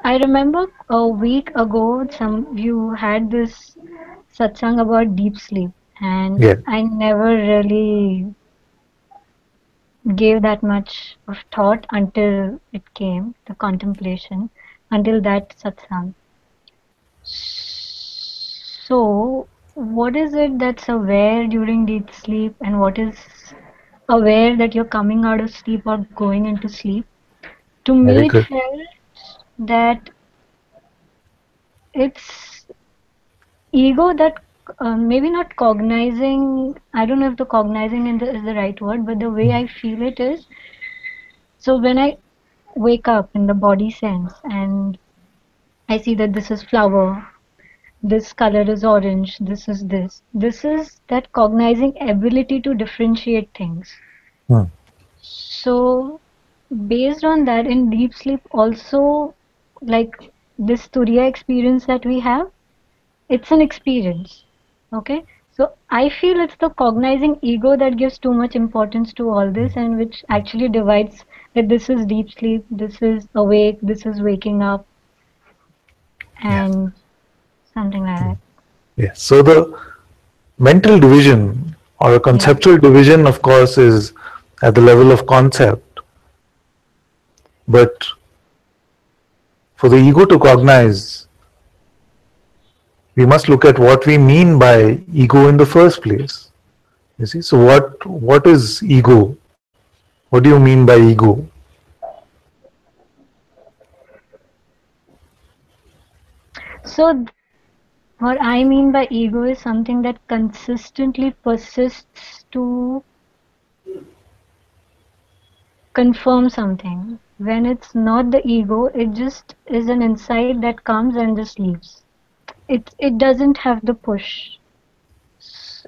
I remember a week ago, you had this satsang about deep sleep, and Yeah. I never really gave that much of thought until it came, the contemplation, until that satsang. So, what is it that's aware during deep sleep, and what is aware that you're coming out of sleep or going into sleep? To Very me, it good. felt that it's ego that maybe not cognizing, I don't know if the cognizing is the right word, but the way I feel it is, so when I wake up in the body sense and I see that this is flower, this color is orange, this is that cognizing ability to differentiate things. Hmm. So based on that, in deep sleep also, like this Turiya experience that we have, it's an experience. Okay, so I feel it's the cognizing ego that gives too much importance to all this, and which actually divides that this is deep sleep, this is awake, this is waking up, Yeah. and something like that. Yeah. So the mental division or a Yeah. conceptual division, of course, is at the level of concept. But for the ego to cognize, we must look at what we mean by ego in the first place. You see, so what is ego? What do you mean by ego? So what I mean by ego is something that consistently persists to confirm something. When it's not the ego, it just is an insight that comes and just leaves. It doesn't have the push.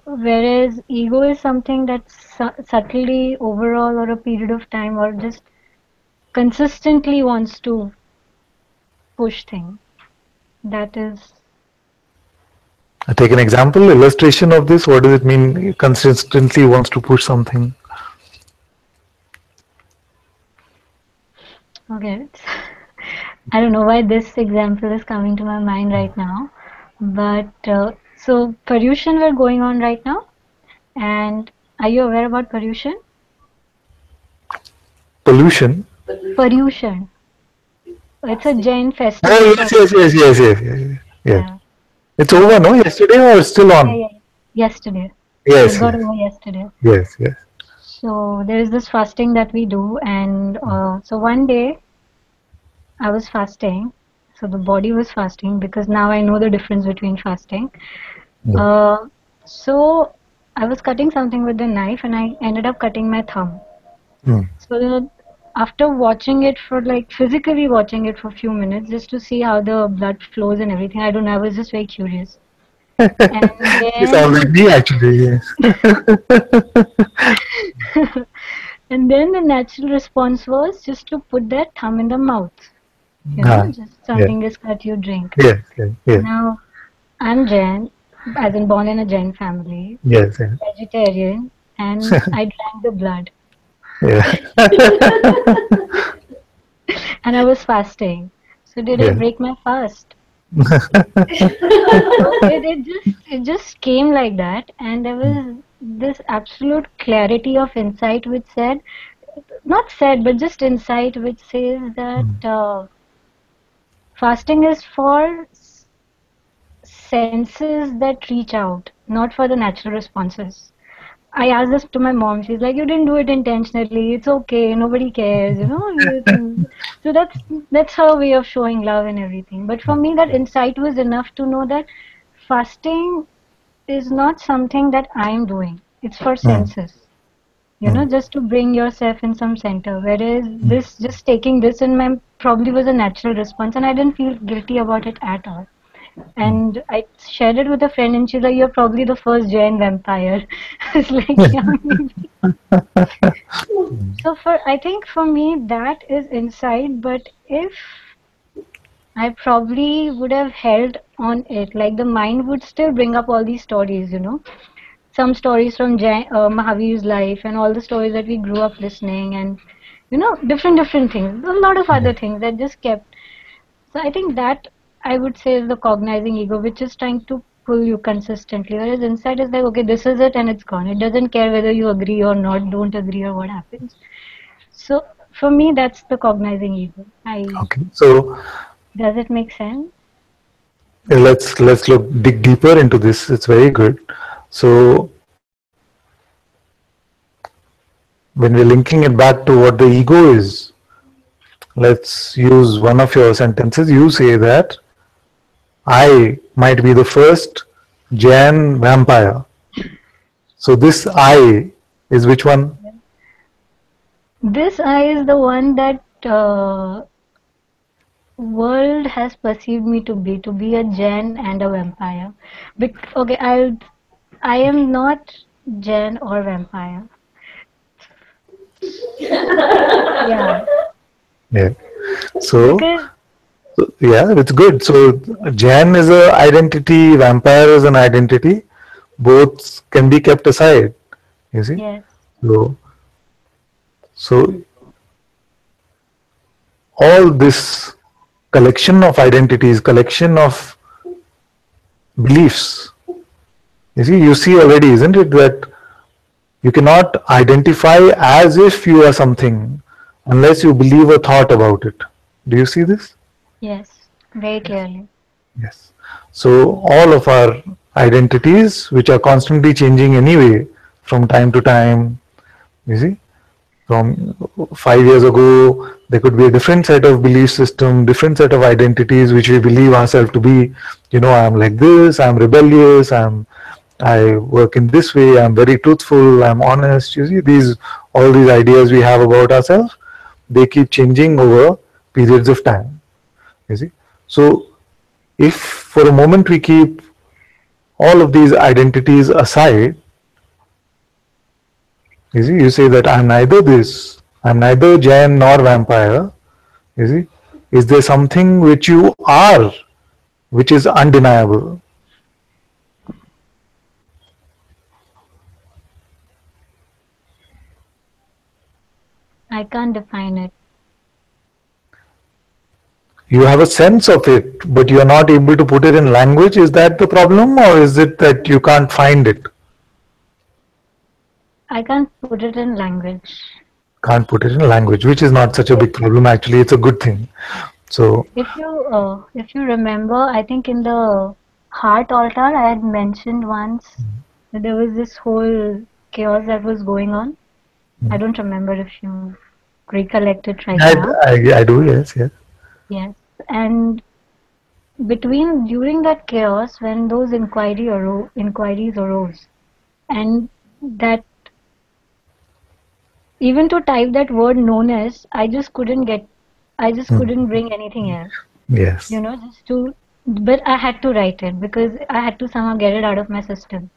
Whereas ego is something that subtly overall or a period of time or just consistently wants to push things. That is I take an example, illustration of this. What does it mean? Consistently wants to push something. okay. I don't know why this example is coming to my mind right now, but so pollution were going on right now, and are you aware about pollution? Pollution. Pollution. It's a Jain festival Oh for yes. Yes. yeah. It's over, So no? Yesterday or still yeah, on? yeah, yesterday. It Yes, got yes, over yesterday. yes. So there is this fasting that we do, and so one day I was fasting. So the body was fasting because now I know the difference between fasting. Yeah. Uh, so I was cutting something with the knife and I ended up cutting my thumb. Hmm. So after watching it for like physically watching it for a few minutes just to see how the blood flows and everything, I don't know, I was just very curious. And You sound like then me actually. Yes. and then the natural response was just to put that thumb in the mouth. Ah, Just yeah. something is that you drink. Yes. Now I'm Jain, as in born in a Jain family, Yes. vegetarian, and I drank the blood. Yeah. And I was fasting. So did I Yeah. break my fast? So it just came like that, and there was this absolute clarity of insight which said, not said, but just insight which says that fasting is for senses that reach out, not for the natural responses. I asked this to my mom. She's like, "You didn't do it intentionally. It's okay. Nobody cares. So that's her way of showing love and everything. But for me, that insight was enough to know that fasting is not something that I'm doing. It's for Hmm. senses. Hmm. Just to bring yourself in some center. Whereas this, just taking this in my probably was a natural response, and I didn't feel guilty about it at all. And I shared it with a friend, and she's like, "You're probably the first Jain vampire." I was like, "Yeah, maybe." So I think for me that is insight. But if I probably would have held on it, like the mind would still bring up all these stories. Some stories from Mahavir's life and all the stories that we grew up listening, and different things. A lot of other things that just kept. So I think that I would say is the cognizing ego, which is trying to pull you consistently. Whereas inside is like, okay, this is it and it's gone. It doesn't care whether you agree or not, don't agree or what happens. So for me, that's the cognizing ego. Okay, so Does it make sense? let's look dig deeper into this. It's very good. So when we're linking it back to what the ego is, let's use one of your sentences. You say that I might be the first Jain vampire. So this I is which one? This I is the one that world has perceived me to be a Jain and a vampire. Okay, I am not Jain or vampire. Yeah, Yeah. So, because yeah, it's good. So Jain is a identity, vampire is an identity. Both can be kept aside. You see. yes, So so all this collection of identities, collection of beliefs. You see already, isn't it, that you cannot identify as if you are something unless you believe a thought about it. Do you see this? yes, very clearly. Yes. So all of our identities, which are constantly changing anyway from time to time, you see, from 5 years ago, there could be a different set of belief system, different set of identities which we believe ourselves to be. I'm like this, I'm rebellious, I work in this way, I'm very truthful, I'm honest. You see, all these ideas we have about ourselves, they keep changing over periods of time. You see, so if for a moment we keep all of these identities aside, you say that I'm neither this, I'm neither Jain nor vampire. You see, is there something which you are, which is undeniable? I can't define it. You have a sense of it, but you're not able to put it in language. Is that the problem, or is it that you can't find it? I can't put it in language. Can't put it in language, which is not such a big problem. Actually, it's a good thing. So, If you remember, I think in the heart altar, I had mentioned once that there was this whole chaos that was going on. I don't remember if you recollect it right I, now. I do, yes, yes. Yes, and during that chaos, when those inquiries arose, and that even to type that word known as, I just couldn't bring anything else. Yes. But I had to write it because I had to somehow get it out of my system.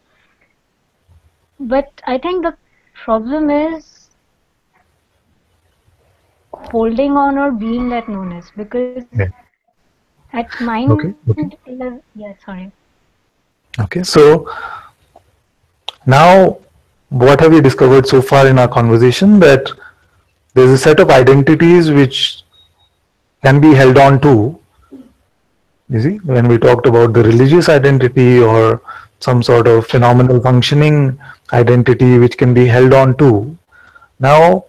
But I think the problem is holding on or being that known as, because Yeah. at mind, Okay. Okay. yeah, sorry. Okay. So now, what have we discovered so far in our conversation? That there's a set of identities which can be held on to. You see, when we talked about the religious identity or some sort of phenomenal functioning identity which can be held on to. Now,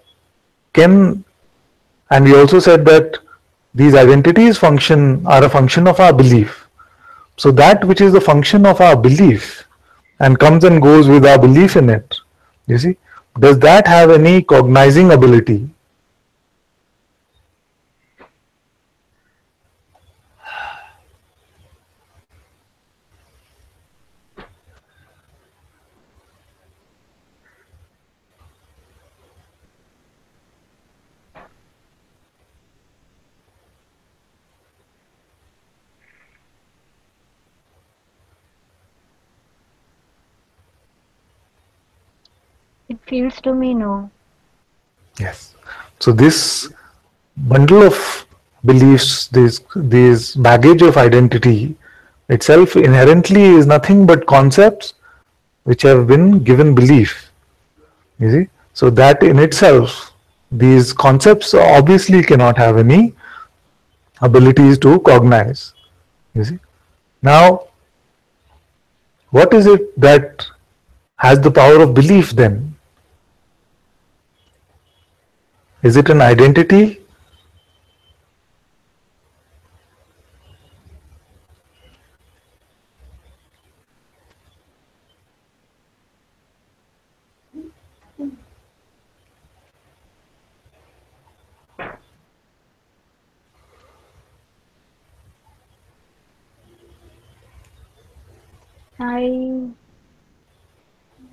and we also said that these identities are a function of our belief. So that which is the function of our belief and comes and goes with our belief in it, you see, does that have any cognizing ability? It feels to me no. Yes. So this bundle of beliefs, this baggage of identity itself inherently is nothing but concepts which have been given belief. You see, so that in itself, these concepts obviously cannot have any abilities to cognize. You see? Now, what is it that has the power of belief then? Is it an identity? I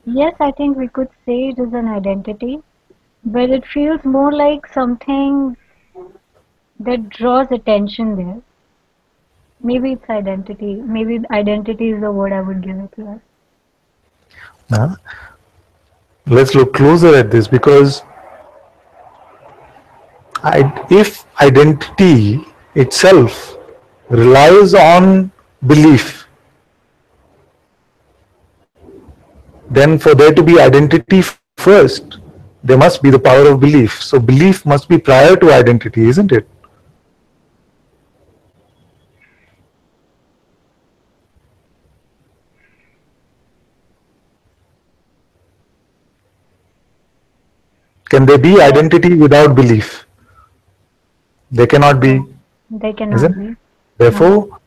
Yes, I think we could say it is an identity, but it feels more like something that draws attention there. Maybe it's identity. Maybe identity is the word I would give it to us. Huh? Let's look closer at this, because if identity itself relies on belief, then for there to be identity first, there must be the power of belief. So belief must be prior to identity, isn't it? Can there be identity without belief? There cannot be, No, they cannot isn't it? be. No. Therefore,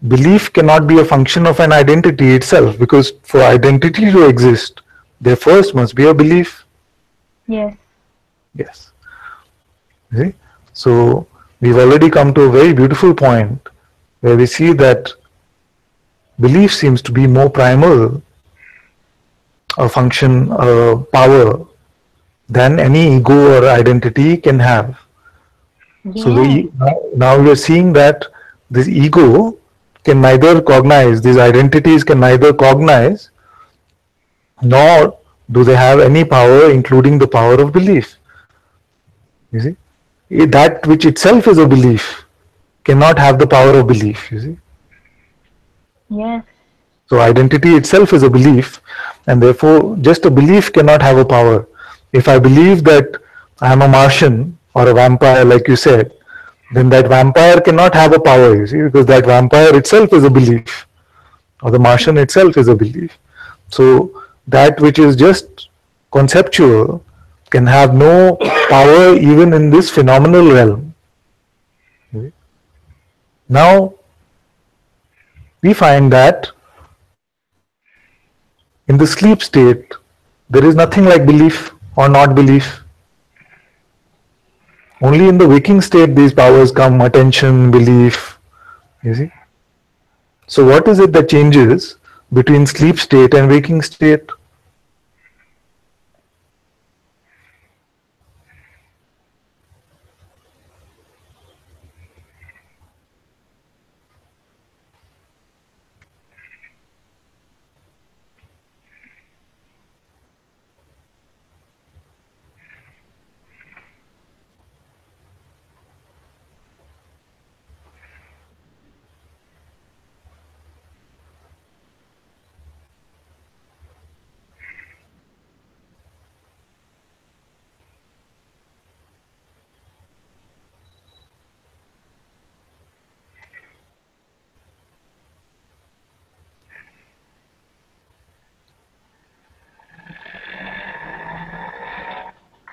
belief cannot be a function of an identity itself, because for identity to exist, there first must be a belief. Yes. Yes. See? So we've already come to a very beautiful point where we see that belief seems to be more primal, a function, a power than any ego or identity can have. So Yes. now we are seeing that this ego can neither cognize, these identities can neither cognize, nor do they have any power, including the power of belief. You see, that which itself is a belief cannot have the power of belief. You see, Yes. so identity itself is a belief, and therefore just a belief cannot have a power. If I believe that I am a Martian or a vampire, like you said, then that vampire cannot have a power, you see, because that vampire itself is a belief, or the Martian itself is a belief. So that which is just conceptual can have no power even in this phenomenal realm. Now we find that in the sleep state there is nothing like belief or not belief. Only in the waking state these powers come: attention, belief. You see? So what is it that changes between sleep state and waking state?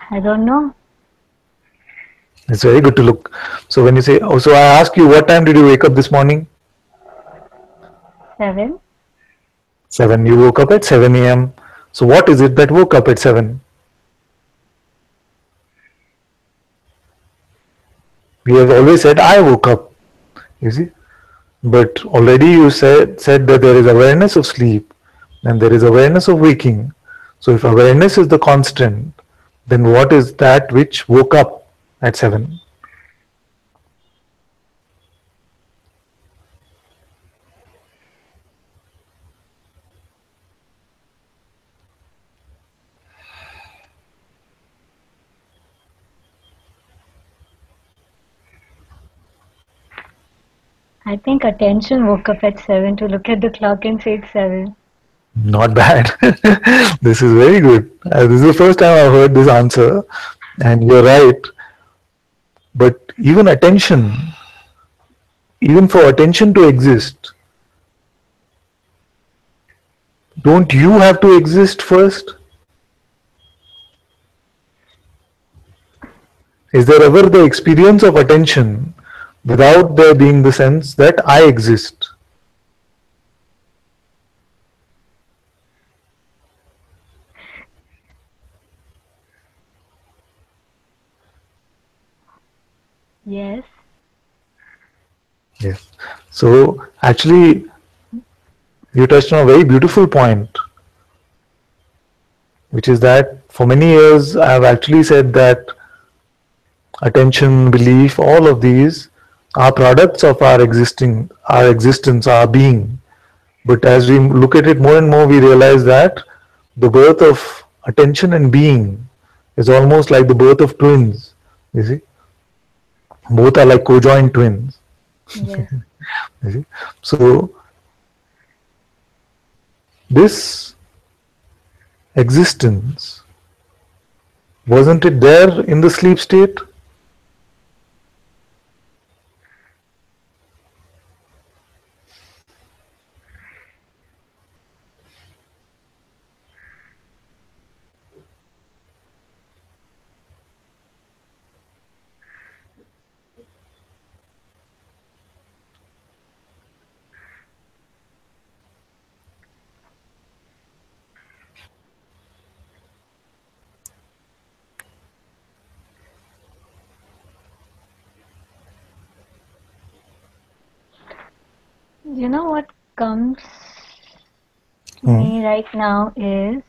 I don't know. It's very good to look. So when you say, oh, so I ask you, what time did you wake up this morning? 7. 7. You woke up at 7 a.m. So what is it that woke up at 7? We have always said, I woke up. You see? But already you said that there is awareness of sleep and there is awareness of waking. So if awareness is the constant, then what is that which woke up at 7? I think attention woke up at 7 to look at the clock and say it's 7. Not bad. This is very good. This is the first time I've heard this answer, and you're right. But even attention even for attention to exist, don't you have to exist first? Is there ever the experience of attention without there being the sense that I exist? Yes. Yes. So actually, you touched on a very beautiful point, which is that for many years I have actually said that attention, belief, all of these are products of our existence, our being. But as we look at it more and more, we realize that the birth of attention and being is almost like the birth of twins. You see, both are like co-joined twins. Yes. You see, so this existence, wasn't it there in the sleep state? You know what comes to Hmm. me right now is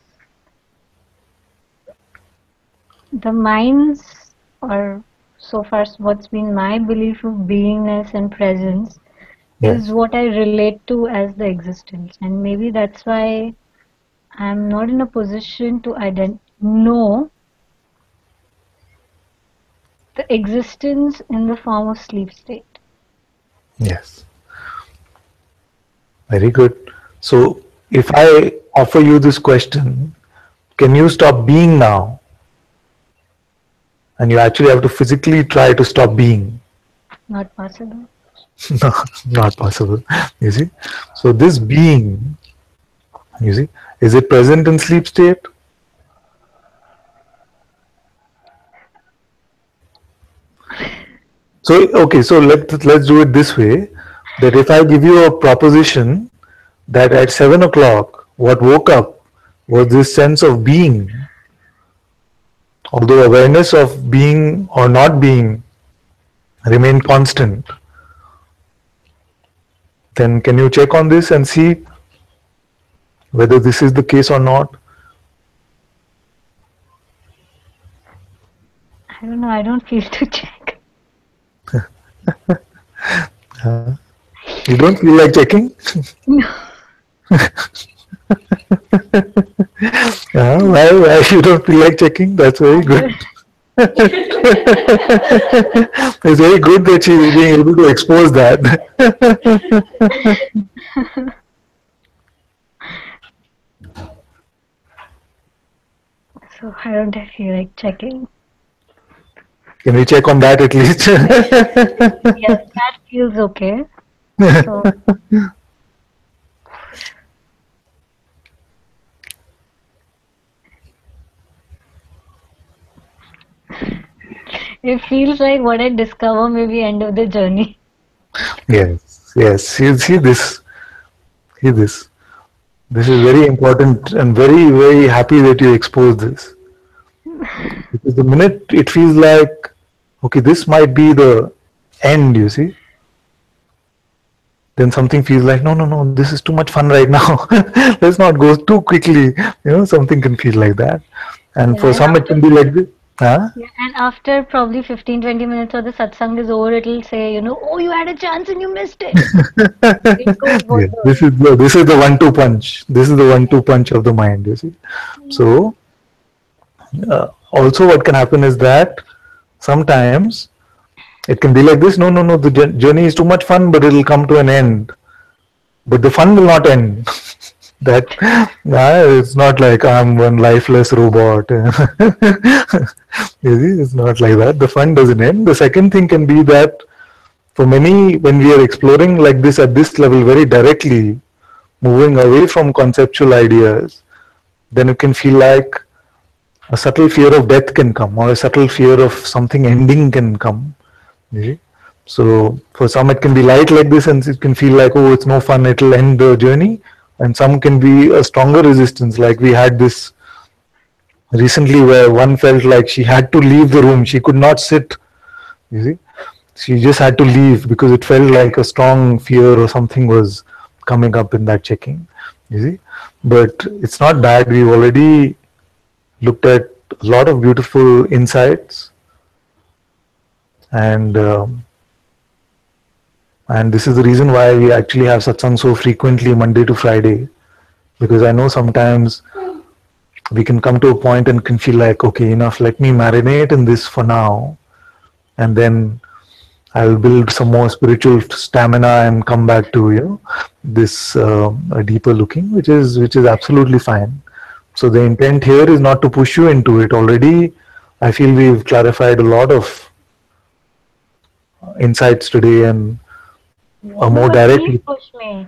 the mind's, or so far what's been my belief of beingness and presence, is Yes. what I relate to as the existence. And maybe that's why I'm not in a position to know the existence in the form of sleep state. Yes. Very good. So if I offer you this question, can you stop being now? And you actually have to physically try to stop being. Not possible. No, not possible. You see? So this being, you see, is it present in sleep state? So okay, so let's do it this way. That if I give you a proposition that at 7 o'clock, what woke up was this sense of being, although awareness of being or not being remained constant, then can you check on this and see whether this is the case or not? I don't know, I don't feel to check. You don't feel like checking? No. Why you don't feel like checking? That's very good. It's very good that she is being able to expose that. So I don't feel like checking. Can we check on that at least? Yes, that feels okay. So it feels like what I discover may be end of the journey. Yes, yes. See this. See this. This is very important and very, very happy that you exposed this. Because the minute it feels like, okay, this might be the end, you see, then something feels like, no, no, no, this is too much fun right now. Let's not go too quickly. Something can feel like that. And Yeah, for some, it can be like this. Huh? yeah, and after probably 15-20 minutes of the satsang is over, it'll say, oh, you had a chance and you missed it. It goes both Yes, the this is the 1-2 punch. This is the 1-2 punch of the mind, you see. ways. So, also what can happen is that sometimes it can be like this. No, no, no. The journey is too much fun, but it'll come to an end. But the fun will not end. That it's not like I'm one lifeless robot. You see, it's not like that. The fun doesn't end. The second thing can be that For many, when we are exploring like this at this level very directly, moving away from conceptual ideas, then it can feel like a subtle fear of death can come, or a subtle fear of something ending can come. You see? So for some it can be light like this, and it can feel like, oh, it's no fun, it'll end the journey. And some can be a stronger resistance, like we had this recently where one felt like she had to leave the room, she could not sit. You see, she just had to leave because it felt like a strong fear or something was coming up in that checking. You see, but it's not bad. We've already looked at a lot of beautiful insights, and this is the reason why we actually have satsang so frequently Monday to Friday, because I know sometimes we can come to a point and can feel like, okay, enough, let me marinate in this for now, and then I'll build some more spiritual stamina and come back to, you know, this deeper looking, which is absolutely fine. So the intent here is not to push you into it. Already, I feel we've clarified a lot of insights today, and a No, more but direct. please push me.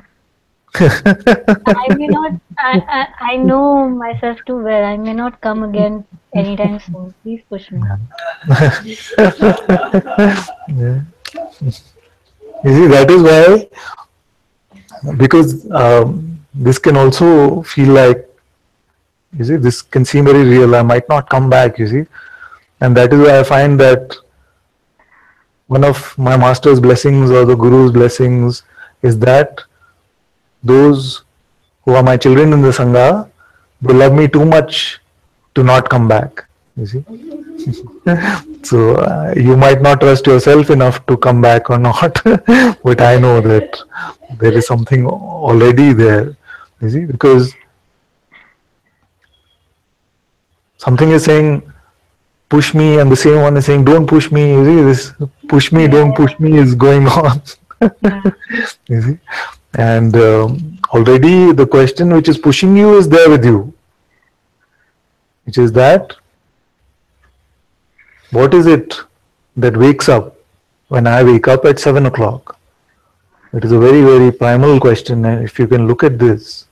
I may not. I know myself too well. I may not come again anytime soon. Please push me. Yeah. You see, that is why, because this can also feel like, you see, this can seem very real. I might not come back, you see. And that is why I find that one of my master's blessings or the guru's blessings is that those who are my children in the Sangha, they love me too much to not come back, you see. So you might not trust yourself enough to come back or not, but I know that there is something already there, you see, because something is saying push me, and the same one is saying don't push me. You see, this push me, Yeah, don't push me is going on. yeah, You see, and already the question which is pushing you is there with you, which is that what is it that wakes up when I wake up at 7 o'clock? It is a very, very primal question, and if you can look at this,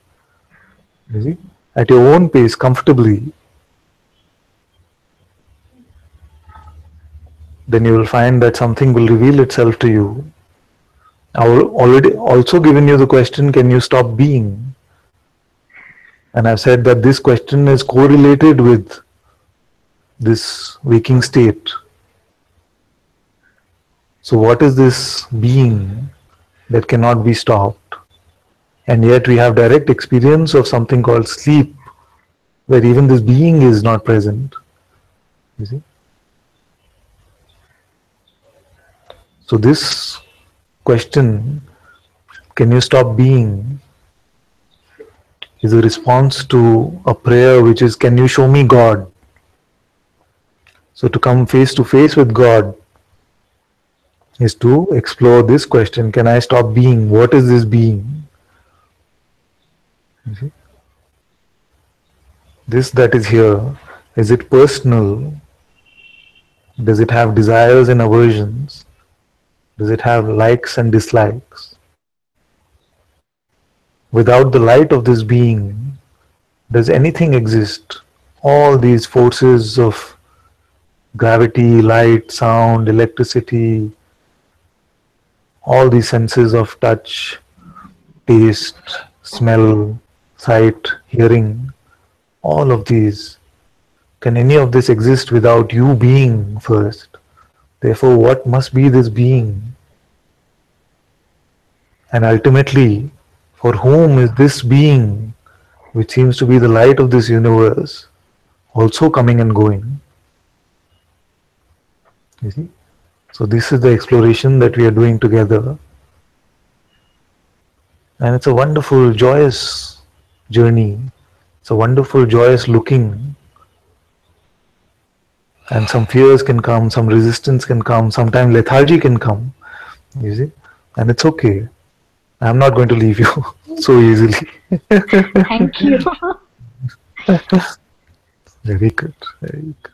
you see, at your own pace, comfortably, then you will find that something will reveal itself to you. I have already also given you the question, can you stop being? And I've said that this question is correlated with this waking state. So what is this being that cannot be stopped? And yet we have direct experience of something called sleep, where even this being is not present. You see? So this question, can you stop being, is a response to a prayer which is, can you show me God? So to come face to face with God is to explore this question, can I stop being? What is this being? You see? This that is here, is it personal? Does it have desires and aversions? Does it have likes and dislikes? Without the light of this being, does anything exist? All these forces of gravity, light, sound, electricity, all these senses of touch, taste, smell, sight, hearing, all of these, can any of this exist without you being first? Therefore, what must be this being? And ultimately, for whom is this being, which seems to be the light of this universe, also coming and going? You see? So this is the exploration that we are doing together. And it's a wonderful, joyous journey. It's a wonderful, joyous looking. And some fears can come, some resistance can come, sometimes lethargy can come. You see? And it's okay. I'm not going to leave you so easily. thank you. Very good. Very good.